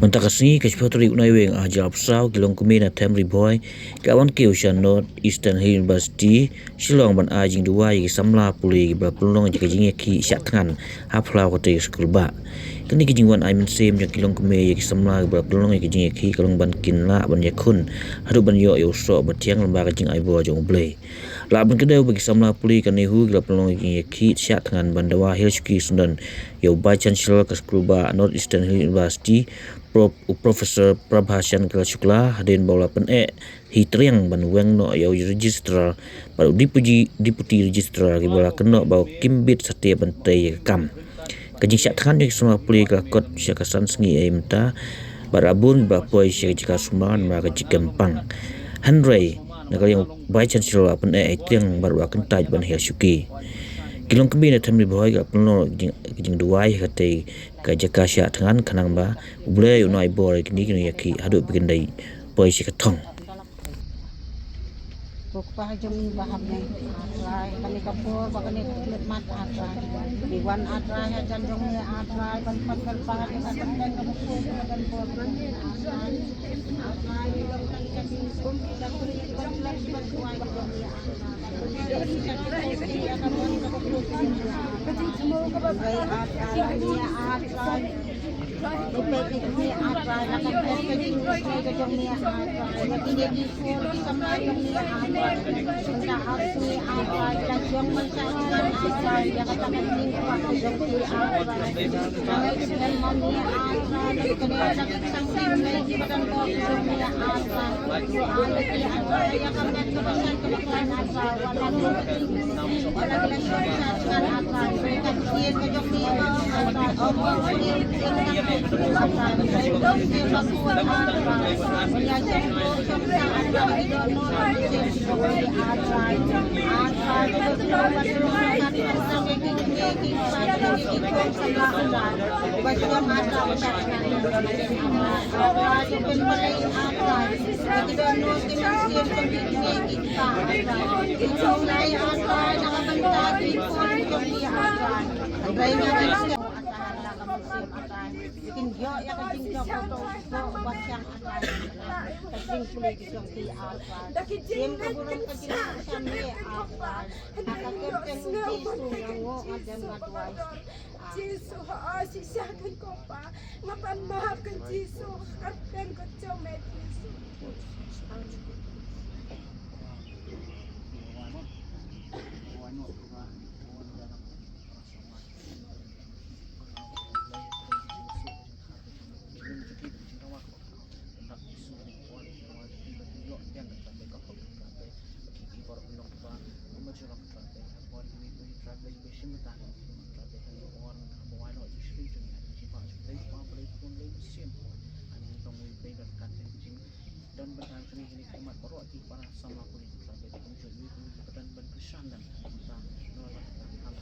Montakasni kachpatri unaiweng ajal psau kilong kumina Temri Boy kawan Ocean North Eastern Hill University Shillong ban ajing dua yi samla puli ba pulong jika jinge ki syatkan hafla kote school ba kini kijingwan aimin sem jak kilong kume yi samla ba pulong yi jinge ki kalong ban kinla ban yakun hadu ban yo so batiang lembaga jing aibo jong blay la ban kedau bagi samla puli kan hu gila pulong yi jinge ki syatkan bandawa hilski sundan yo ba chancellor ke school ba North Eastern Hill University Profesor Prabhashan Shukla hadin baula pen hitriang ban weng no yau registrar baru deputy registrar ki bala keno bau kimbit satia bantai kam kajing syatkan dik semua puli kot syakasan sengi mta barabun ba poi syaka suman ma ka jikempang Henry nakal yang bai chancellor pen hitriang baru akan taj ban Helsuki kilong kembina Temri Boy ga penuh kijing duai kate ka jaka sya tangan kanang ba boleh unai bor kini yaki hadu bigendai boy si katong Bukpa jom baham yang atrai kami kapur bakani kulit mat atrai diwan atrai hajan jong ni atrai ban pan pangat akan dan kamu dan por atrai atrai jom kan kasi kum dan kulit ban ban kuai jom ni atrai jadi akan mon ka kulit kecing semua ka ba atrai ni atrai Depende ni atrai akan kecing ka jom ni atrai jadi full sama jom ni atrai Benda asli atrai dan jom mencarikan atrai yang kata kening waktu jom di atrai dengan mami atrai dan kena sakit sangsim lagi badan kau jom ni atrai alaki atrai yang kata kebasan kebakaran atrai walau kelaskan atrai mereka kien ke jom ni atrai omong kien atrai jom di bakuan atrai menyajar jom sa atrai dono atrai atrai bikin yo ya kajing yo foto buat yang kajing kulit yang di atrai sim keburung kajing sampai atrai akan kerten Yesus ngo adam ngadwai Yesus sisakan ko pa ngapan maafkan Yesus karten ko comet Yesus dan berkan kini umat koroti para sama kulit sampai di penjuru dan berkesan dan tentang nolak hal